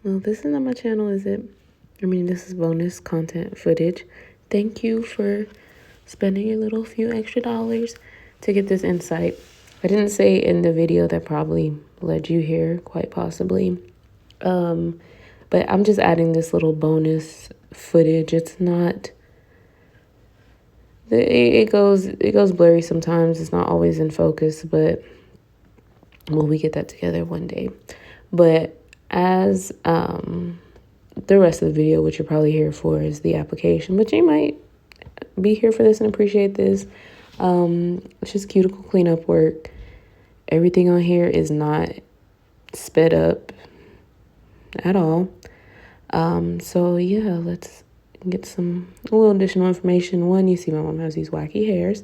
Well, this is not my channel, is it? I mean, this is bonus content footage. Thank you for spending your little few extra dollars to get this insight. I didn't say in the video that probably led you here, quite possibly. But I'm just adding this little bonus footage. It's not, it goes blurry sometimes. It's not always in focus, but well, we get that together one day. But as the rest of the video, which you're probably here for, is the application, but you might be here for this and appreciate this. It's just cuticle cleanup work. Everything on here is not sped up at all. So yeah, let's get a little additional information. One, you see my mom has these wacky hairs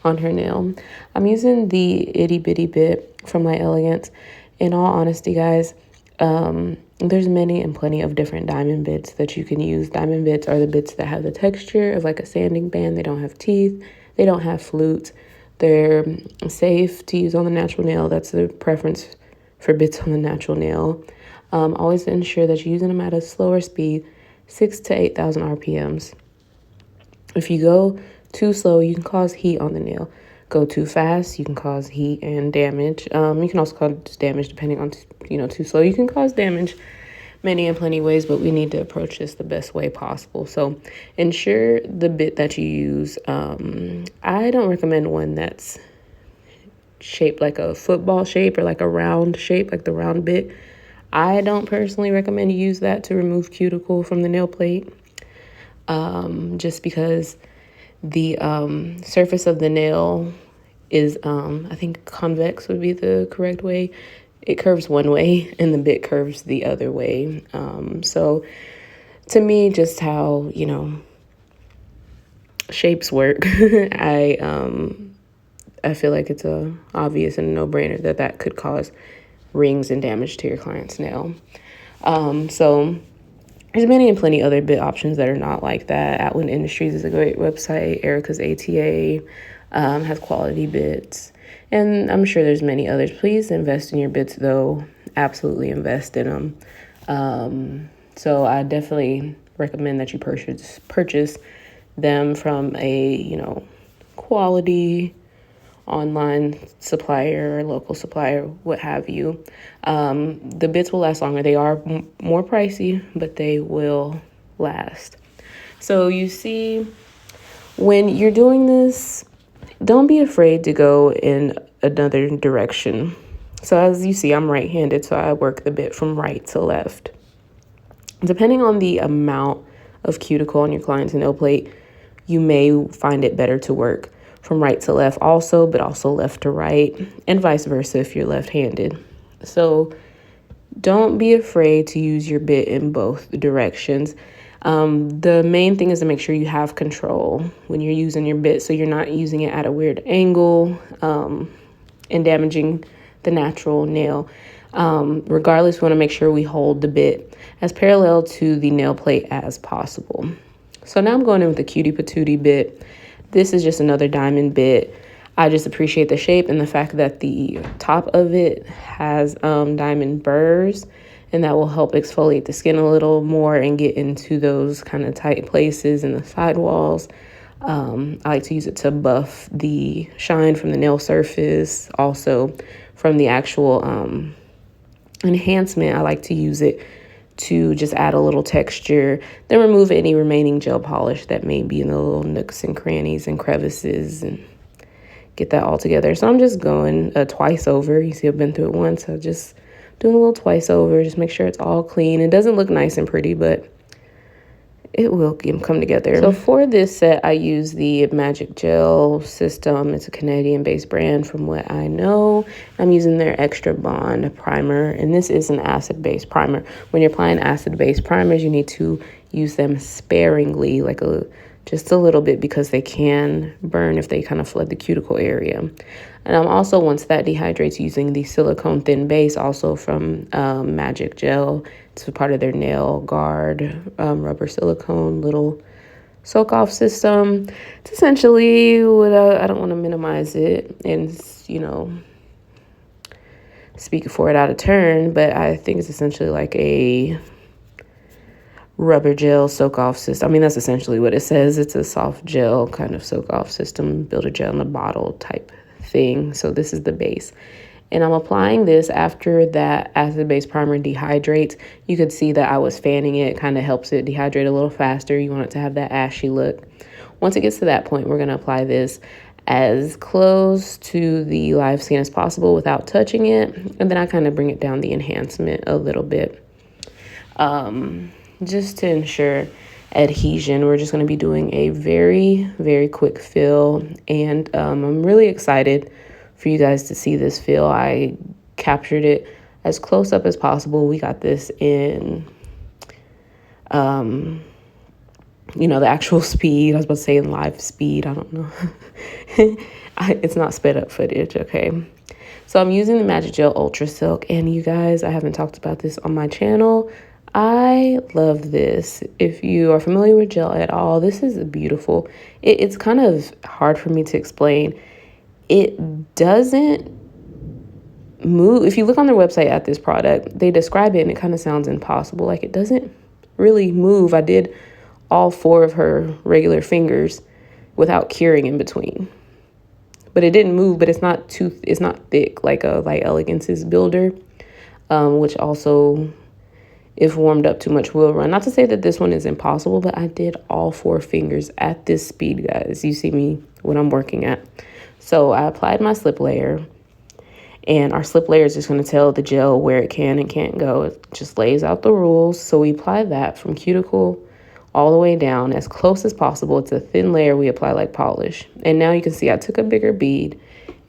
on her nail. I'm using the itty bitty bit from my Elegance. In all honesty, guys, there's many and plenty of different diamond bits that you can use. Diamond bits are the bits that have the texture of like a sanding band. They don't have teeth. They don't have flutes. They're safe to use on the natural nail. That's the preference for bits on the natural nail. Always ensure that you're using them at a slower speed, 6,000 to 8,000 RPMs. If you go too slow, you can cause heat on the nail. Go too fast, you can cause heat and damage. You can also cause damage depending on, too slow. You can cause damage many and plenty ways, but we need to approach this the best way possible. So ensure the bit that you use. I don't recommend one that's shaped like a football shape or like a round shape, like the round bit. I don't personally recommend you use that to remove cuticle from the nail plate, just because the surface of the nail is, I think convex would be the correct way. It curves one way and the bit curves the other way. So to me, just how, shapes work, I feel like it's a obvious and no-brainer that could cause rings and damage to your client's nail. So there's many and plenty other bit options that are not like that. Atwood Industries is a great website. Erica's ATA has quality bits. And I'm sure there's many others. Please invest in your bits, though. Absolutely invest in them. So I definitely recommend that you purchase them from a, quality online supplier or local supplier, what have you. The bits will last longer. They are more pricey, but they will last. So you see, when you're doing this, don't be afraid to go in another direction. So as you see, I'm right-handed, so I work the bit from right to left. Depending on the amount of cuticle on your client's nail plate, you may find it better to work from right to left also, but also left to right, and vice versa if you're left-handed. So don't be afraid to use your bit in both directions. The main thing is to make sure you have control when you're using your bit, so you're not using it at a weird angle and damaging the natural nail. Regardless, we want to make sure we hold the bit as parallel to the nail plate as possible. So now I'm going in with the cutie patootie bit. This is just another diamond bit. I just appreciate the shape and the fact that the top of it has diamond burrs, and that will help exfoliate the skin a little more and get into those kind of tight places in the sidewalls. I like to use it to buff the shine from the nail surface. Also from the actual enhancement, I like to use it to just add a little texture, then remove any remaining gel polish that may be in the little nooks and crannies and crevices, and get that all together. So I'm just going twice over. You see, I've been through it once. So just doing a little twice over, just make sure it's all clean. It doesn't look nice and pretty, but it will come together. So for this set, I use the Magic Gel system. It's a Canadian-based brand from what I know. I'm using their Extra Bond primer, and this is an acid-based primer. When you're applying acid-based primers, you need to use them sparingly, like just a little bit, because they can burn if they kind of flood the cuticle area. And I'm also, once that dehydrates, using the silicone thin base, also from Magic Gel. It's a part of their nail guard rubber silicone little soak off system. It's essentially what I don't want to minimize it and speak for it out of turn, but I think it's essentially like a rubber gel soak off system. I mean, that's essentially what it says. It's a soft gel kind of soak off system, build a gel in a bottle type thing. So this is the base. And I'm applying this after that acid-base primer dehydrates. You could see that I was fanning it. It kind of helps it dehydrate a little faster. You want it to have that ashy look. Once it gets to that point, we're going to apply this as close to the live skin as possible without touching it. And then I kind of bring it down the enhancement a little bit. Just to ensure adhesion, we're just going to be doing a very, very quick fill. And I'm really excited for you guys to see this fill. I captured it as close up as possible. We got this in, the actual speed. I was about to say in live speed. I don't know. It's not sped up footage, okay? So I'm using the Magic Gel Ultra Silk. And you guys, I haven't talked about this on my channel. I love this. If you are familiar with gel at all, this is beautiful. It's kind of hard for me to explain. It doesn't move. If you look on their website at this product, they describe it and it kind of sounds impossible. Like it doesn't really move. I did all 4 of her regular fingers without curing in between. But it didn't move, but it's not thick like Elegance's builder, which also, if warmed up too much, will run. Not to say that this one is impossible, but I did all 4 fingers at this speed, guys. You see me when I'm working at. So I applied my slip layer, and our slip layer is just going to tell the gel where it can and can't go. It just lays out the rules. So we apply that from cuticle all the way down as close as possible. It's a thin layer we apply like polish. And now you can see I took a bigger bead,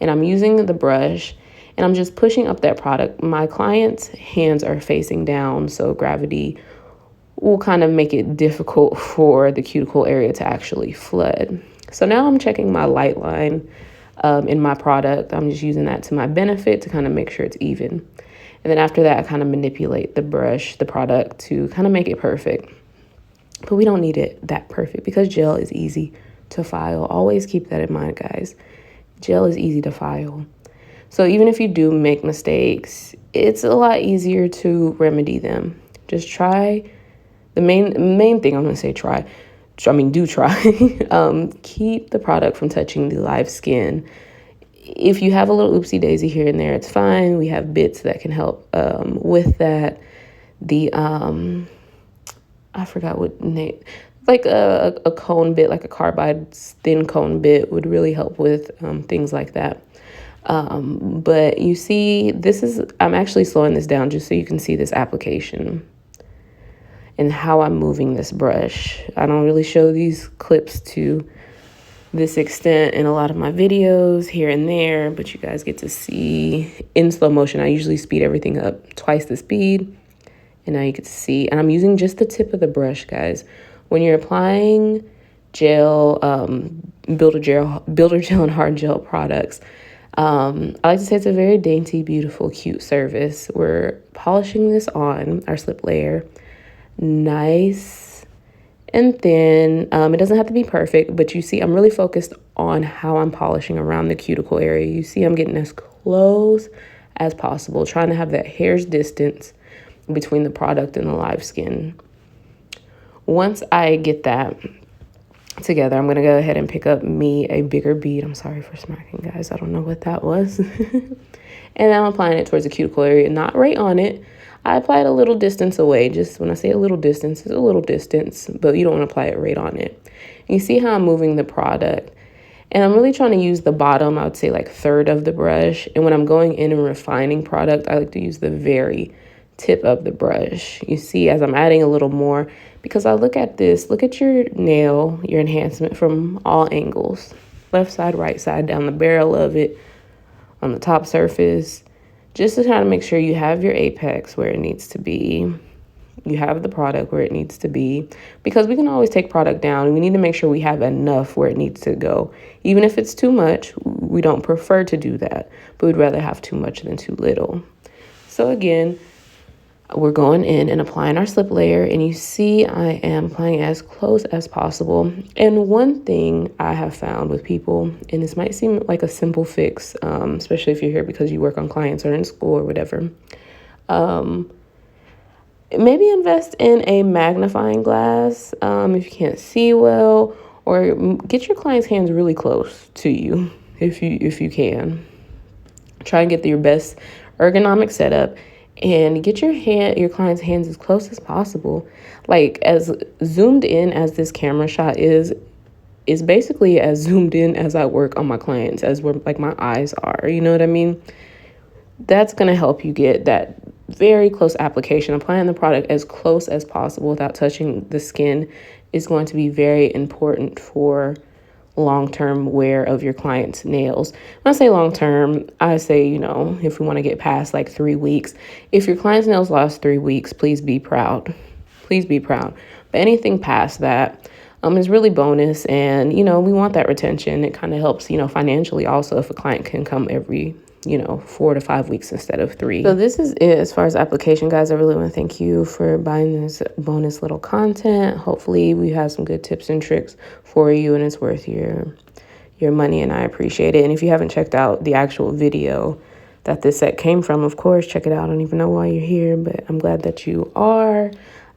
and I'm using the brush, and I'm just pushing up that product. My client's hands are facing down, so gravity will kind of make it difficult for the cuticle area to actually flood. So now I'm checking my light line in my product. I'm just using that to my benefit to kind of make sure it's even. And then after that, I kind of manipulate the product to kind of make it perfect. But we don't need it that perfect because gel is easy to file. Always keep that in mind, guys. Gel is easy to file. So even if you do make mistakes, it's a lot easier to remedy them. Just try. The main thing I'm going to say, do try. Keep the product from touching the live skin. If you have a little oopsie daisy here and there, it's fine. We have bits that can help with that. I forgot what name, like a cone bit, like a carbide thin cone bit would really help with things like that. But you see, I'm actually slowing this down just so you can see this application and how I'm moving this brush. I don't really show these clips to this extent in a lot of my videos here and there, but you guys get to see in slow motion. I usually speed everything up twice the speed, and now you get to see, and I'm using just the tip of the brush, guys. When you're applying gel, builder gel and hard gel products, I like to say it's a very dainty, beautiful, cute service. We're polishing this on our slip layer, nice and thin. It doesn't have to be perfect, but you see I'm really focused on how I'm polishing around the cuticle area. You see I'm getting as close as possible, trying to have that hair's distance between the product and the live skin. Once I get that together, I'm going to go ahead and pick up a bigger bead. I'm sorry for smacking, guys. I don't know what that was. And I'm applying it towards the cuticle area, not right on it. I apply it a little distance away. Just when I say a little distance, it's a little distance, but you don't want to apply it right on it. And you see how I'm moving the product. And I'm really trying to use the bottom, I would say like third of the brush. And when I'm going in and refining product, I like to use the very tip of the brush. You see, as I'm adding a little more, because I look at your nail, your enhancement from all angles, left side, right side, down the barrel of it, on the top surface, just to kind of make sure you have your apex where it needs to be. You have the product where it needs to be, because we can always take product down, and we need to make sure we have enough where it needs to go. Even if it's too much, we don't prefer to do that, but we'd rather have too much than too little. So again, We're going in and applying our slip layer, and you see I am applying as close as possible. And one thing I have found with people, and this might seem like a simple fix, especially if you're here because you work on clients or in school or whatever, maybe invest in a magnifying glass if you can't see well, or get your client's hands really close to you if you can. Try and get your best ergonomic setup and get your client's hands as close as possible. Like, as zoomed in as this camera shot is basically as zoomed in as I work on my clients, as where like my eyes are, you know what I mean? That's going to help you get that very close application. Applying the product as close as possible without touching the skin is going to be very important for long-term wear of your client's nails. When I say long-term, I say, if we want to get past like 3 weeks, if your client's nails last 3 weeks, please be proud. Please be proud. But anything past that is really bonus. And, we want that retention. It kind of helps, financially also, if a client can come every 4 to 5 weeks instead of 3. So this is it as far as application, guys. I really want to thank you for buying this bonus little content. Hopefully we have some good tips and tricks for you, and it's worth your money, and I appreciate it. And if you haven't checked out the actual video that this set came from, of course, check it out. I don't even know why you're here, but I'm glad that you are.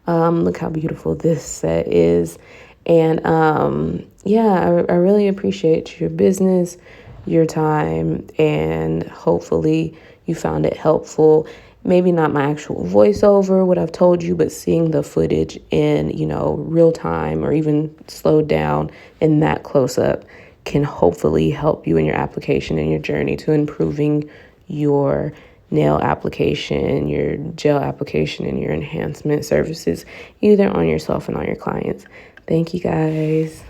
Look how beautiful this set is. And I really appreciate your business, your time, and hopefully you found it helpful. Maybe not my actual voiceover, what I've told you, but seeing the footage in, real time or even slowed down in that close up can hopefully help you in your application and your journey to improving your nail application, your gel application, and your enhancement services, either on yourself and on your clients. Thank you, guys.